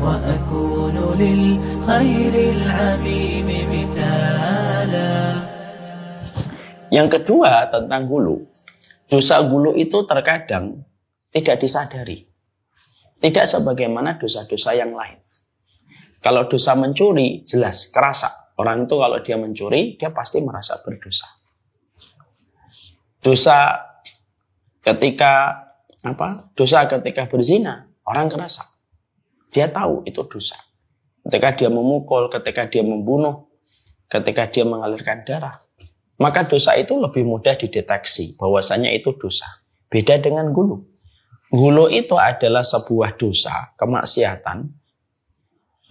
وأكون للخير العميم مثالا. Yang kedua tentang hulu. Dosa hulu itu terkadang tidak disadari. Tidak sebagaimana dosa-dosa yang lain. Kalau dosa mencuri, jelas, kerasa. Orang itu kalau dia mencuri, dia pasti merasa berdosa. Dosa ketika berzina, orang kerasa. Dia tahu itu dosa. Ketika dia memukul, ketika dia membunuh, ketika dia mengalirkan darah, maka dosa itu lebih mudah dideteksi bahwasanya itu dosa. Beda dengan hulu. Hulu itu adalah sebuah dosa, kemaksiatan,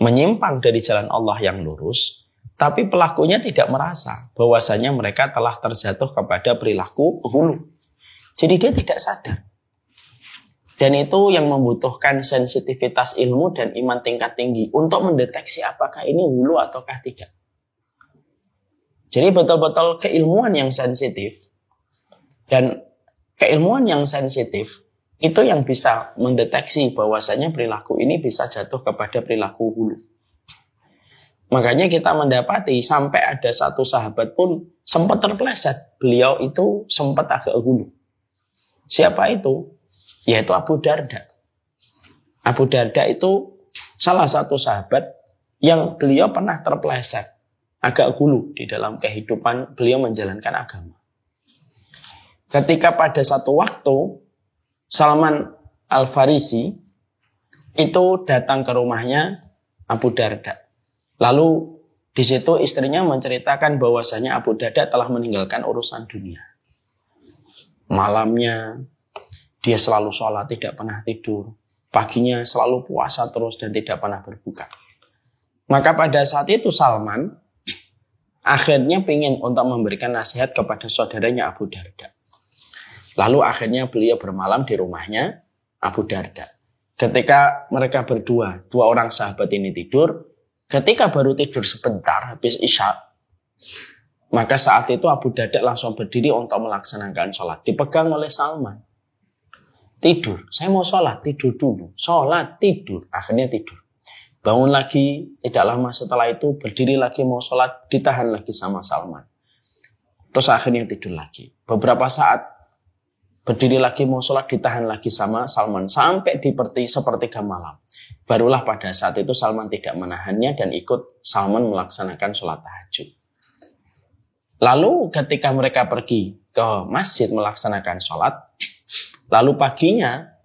menyimpang dari jalan Allah yang lurus, tapi pelakunya tidak merasa bahwasanya mereka telah terjatuh kepada perilaku hulu. Jadi dia tidak sadar. Dan itu yang membutuhkan sensitivitas ilmu dan iman tingkat tinggi untuk mendeteksi apakah ini hulu ataukah tidak. Jadi betul-betul keilmuan yang sensitif. Dan keilmuan yang sensitif itu yang bisa mendeteksi bahwasanya perilaku ini bisa jatuh kepada perilaku hulu. Makanya kita mendapati sampai ada satu sahabat pun sempat terpeleset. Beliau itu sempat agak hulu. Siapa itu? Yaitu Abu Darda. Abu Darda itu salah satu sahabat yang beliau pernah terpeleset agak hulu di dalam kehidupan beliau menjalankan agama. Ketika pada satu waktu Salman Al-Farisi itu datang ke rumahnya Abu Darda. Lalu di situ istrinya menceritakan bahwasanya Abu Darda telah meninggalkan urusan dunia. Malamnya dia selalu sholat, tidak pernah tidur. Paginya selalu puasa terus dan tidak pernah berbuka. Maka pada saat itu Salman akhirnya ingin untuk memberikan nasihat kepada saudaranya Abu Darda. Lalu akhirnya beliau bermalam di rumahnya Abu Darda. Ketika mereka berdua, dua orang sahabat ini tidur, ketika baru tidur sebentar habis Isya, maka saat itu Abu Darda langsung berdiri untuk melaksanakan sholat. Dipegang oleh Salman. Tidur, saya mau sholat, tidur dulu. Sholat, tidur, akhirnya tidur. Bangun lagi, tidak lama setelah itu berdiri lagi mau sholat, ditahan lagi sama Salman. Terus akhirnya tidur lagi. Beberapa saat berdiri lagi mau sholat, ditahan lagi sama Salman. Sampai di sepertiga malam. Barulah pada saat itu Salman tidak menahannya dan ikut Salman melaksanakan sholat tahajud. Lalu ketika mereka pergi ke masjid melaksanakan sholat, lalu paginya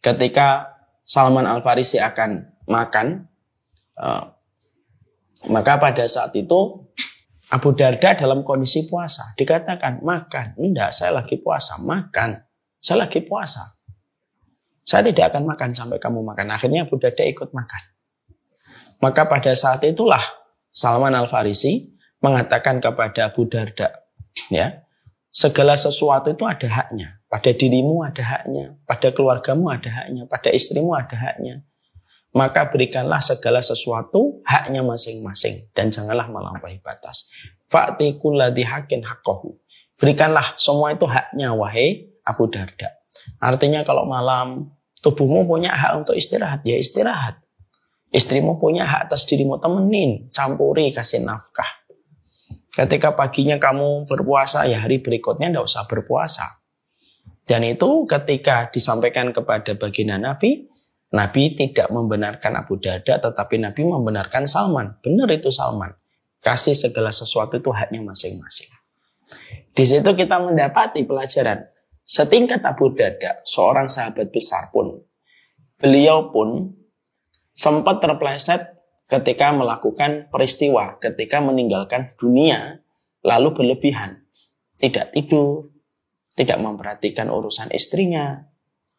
ketika Salman Al-Farisi akan makan, maka pada saat itu Abu Darda dalam kondisi puasa. Dikatakan, makan. Enggak, saya lagi puasa. Makan. Saya lagi puasa. Saya tidak akan makan sampai kamu makan. Akhirnya Abu Darda ikut makan. Maka pada saat itulah Salman Al-Farisi mengatakan kepada Abu Darda, ya, segala sesuatu itu ada haknya. Pada dirimu ada haknya. Pada keluargamu ada haknya. Pada istrimu ada haknya. Maka berikanlah segala sesuatu haknya masing-masing. Dan janganlah melampaui batas. Fa'ti kulladzi haqqin haqqahu. Berikanlah semua itu haknya, wahai Abu Darda. Artinya kalau malam tubuhmu punya hak untuk istirahat, ya istirahat. Istrimu punya hak atas dirimu, temenin, campuri, kasih nafkah. Ketika paginya kamu berpuasa, ya hari berikutnya tidak usah berpuasa. Dan itu ketika disampaikan kepada baginda Nabi, Nabi tidak membenarkan Abu Darda, tetapi Nabi membenarkan Salman. Benar itu Salman. Kasih segala sesuatu itu haknya masing-masing. Di situ kita mendapati pelajaran. Setingkat Abu Darda, seorang sahabat besar pun, beliau pun sempat terpeleset ketika melakukan peristiwa, ketika meninggalkan dunia, lalu berlebihan. Tidak tidur, tidak memperhatikan urusan istrinya,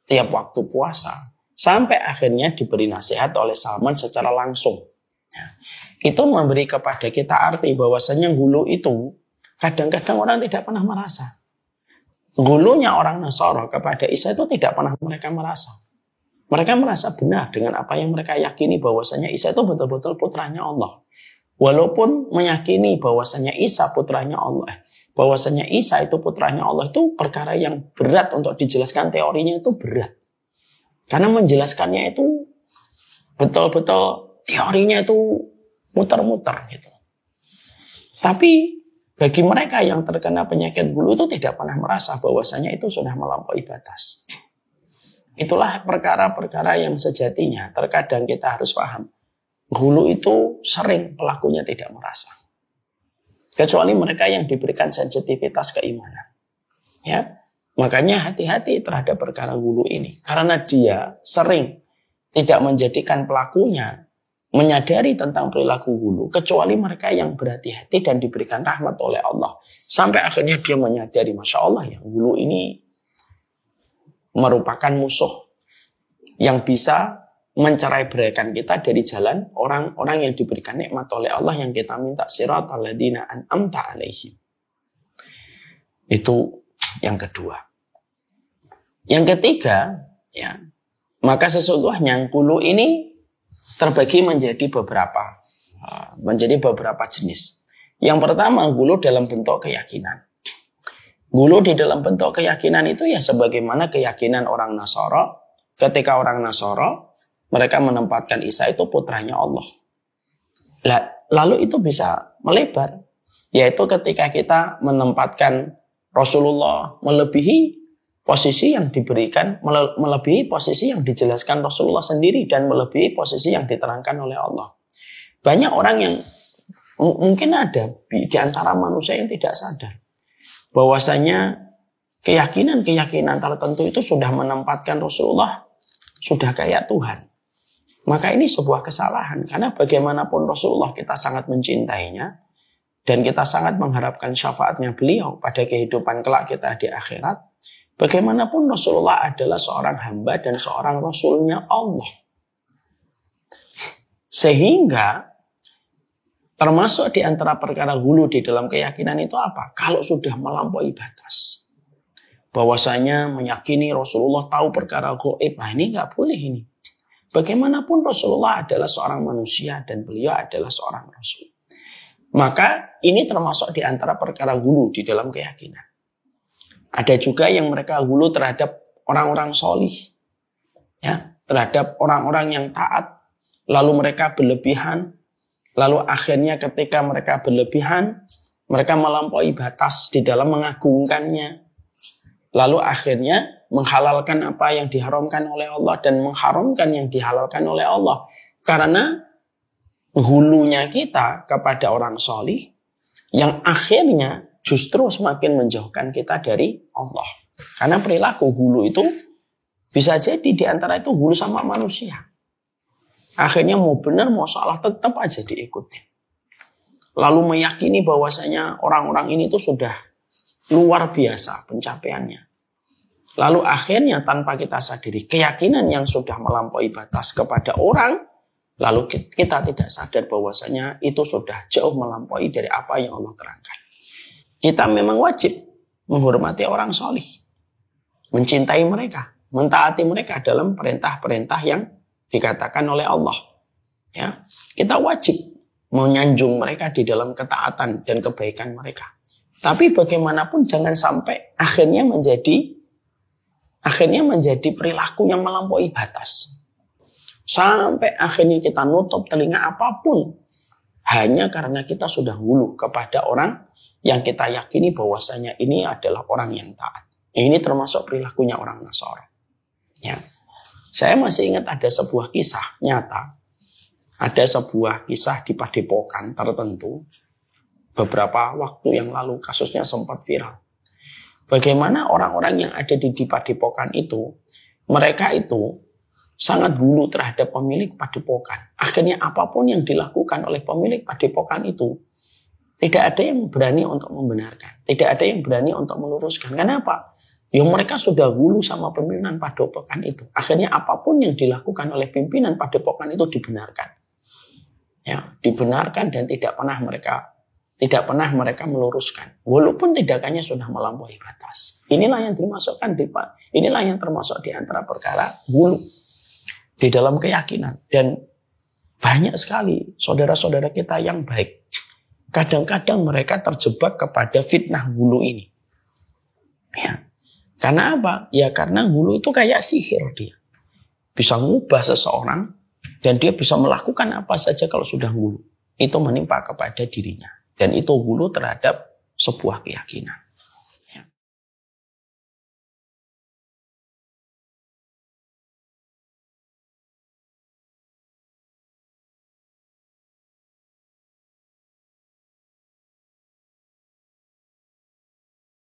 tiap waktu puasa. Sampai akhirnya diberi nasihat oleh Salman secara langsung. Nah, itu memberi kepada kita arti bahwasanya hulu itu kadang-kadang orang tidak pernah merasa. Hulunya orang Nasara kepada Isa itu tidak pernah mereka merasa. Mereka merasa benar dengan apa yang mereka yakini bahwasanya Isa itu betul-betul putranya Allah. Walaupun meyakini bahwasanya Isa putranya Allah, bahwasanya Isa itu putranya Allah itu perkara yang berat untuk dijelaskan, teorinya itu berat. Karena menjelaskannya itu betul-betul teorinya itu muter-muter gitu. Tapi bagi mereka yang terkena penyakit gulu itu tidak pernah merasa bahwasanya itu sudah melampaui batas. Itulah perkara-perkara yang sejatinya terkadang kita harus paham. Gulu itu sering pelakunya tidak merasa. Kecuali mereka yang diberikan sensitivitas keimanan. Ya, makanya hati-hati terhadap perkara gulu ini. Karena dia sering tidak menjadikan pelakunya menyadari tentang perilaku gulu. Kecuali mereka yang berhati-hati dan diberikan rahmat oleh Allah. Sampai akhirnya dia menyadari, Masya Allah ya, gulu ini merupakan musuh yang bisa mencerai-beraikan kita dari jalan orang-orang yang diberikan nikmat oleh Allah yang kita minta siratal ladzina an'amta alaihim. Itu yang kedua. Yang ketiga, ya, maka sesungguhnya gulu ini terbagi menjadi beberapa jenis. Yang pertama, gulu dalam bentuk keyakinan. Gulu di dalam bentuk keyakinan itu ya sebagaimana keyakinan orang Nasara. Ketika orang Nasara, mereka menempatkan Isa itu putranya Allah. Lalu itu bisa melebar. Yaitu ketika kita menempatkan Rasulullah melebihi posisi yang diberikan, melebihi posisi yang dijelaskan Rasulullah sendiri dan melebihi posisi yang diterangkan oleh Allah. Banyak orang yang mungkin ada di antara manusia yang tidak sadar bahwasanya keyakinan-keyakinan tertentu itu sudah menempatkan Rasulullah sudah kayak Tuhan. Maka ini sebuah kesalahan karena bagaimanapun Rasulullah kita sangat mencintainya dan kita sangat mengharapkan syafaatnya beliau pada kehidupan kelak kita di akhirat. Bagaimanapun Rasulullah adalah seorang hamba dan seorang Rasulnya Allah. Sehingga termasuk di antara perkara gulu di dalam keyakinan itu apa? Kalau sudah melampaui batas. Bahwasanya meyakini Rasulullah tahu perkara gaib. Nah ini nggak boleh ini. Bagaimanapun Rasulullah adalah seorang manusia dan beliau adalah seorang Rasul. Maka ini termasuk di antara perkara gulu di dalam keyakinan. Ada juga yang mereka gulu terhadap orang-orang solih. Ya, terhadap orang-orang yang taat. Lalu mereka berlebihan. Lalu akhirnya ketika mereka berlebihan, mereka melampaui batas di dalam mengagungkannya. Lalu akhirnya menghalalkan apa yang diharamkan oleh Allah dan mengharamkan yang dihalalkan oleh Allah. Karena hulunya kita kepada orang solih yang akhirnya justru semakin menjauhkan kita dari Allah. Karena perilaku hulu itu bisa jadi di antara itu hulu sama manusia. Akhirnya mau benar mau salah tetap aja diikuti. Lalu meyakini bahwasanya orang-orang ini tuh sudah luar biasa pencapaiannya. Lalu akhirnya tanpa kita sadari keyakinan yang sudah melampaui batas kepada orang, lalu kita tidak sadar bahwasanya itu sudah jauh melampaui dari apa yang Allah terangkan. Kita memang wajib menghormati orang solih, mencintai mereka, mentaati mereka dalam perintah-perintah yang dikatakan oleh Allah. Ya, kita wajib menyanjung mereka di dalam ketaatan dan kebaikan mereka. Tapi bagaimanapun jangan sampai akhirnya menjadi perilaku yang melampaui batas. Sampai akhirnya kita nutup telinga apapun hanya karena kita sudah hulu kepada orang yang kita yakini bahwasanya ini adalah orang yang taat. Ini termasuk perilakunya orang Nasara. Ya. Saya masih ingat ada sebuah kisah nyata. Ada sebuah kisah di padepokan tertentu. Beberapa waktu yang lalu kasusnya sempat viral. Bagaimana orang-orang yang ada di padepokan itu, mereka itu sangat gulu terhadap pemilik padepokan. Akhirnya apapun yang dilakukan oleh pemilik padepokan itu, tidak ada yang berani untuk membenarkan. Tidak ada yang berani untuk meluruskan. Kenapa? Ya mereka sudah gulu sama pimpinan padepokan itu. Akhirnya apapun yang dilakukan oleh pimpinan padepokan itu dibenarkan. Ya, dibenarkan dan tidak pernah mereka meluruskan. Walaupun tindakannya sudah melampaui batas. Inilah yang termasuk di antara perkara gulu di dalam keyakinan. Dan banyak sekali saudara-saudara kita yang baik. Kadang-kadang mereka terjebak kepada fitnah gulu ini. Ya. Karena apa? Ya karena gulu itu kayak sihir dia. Bisa ngubah seseorang Dan dia bisa melakukan apa saja kalau sudah ngulu. Itu menimpa kepada dirinya. Dan itu ngulu terhadap sebuah keyakinan.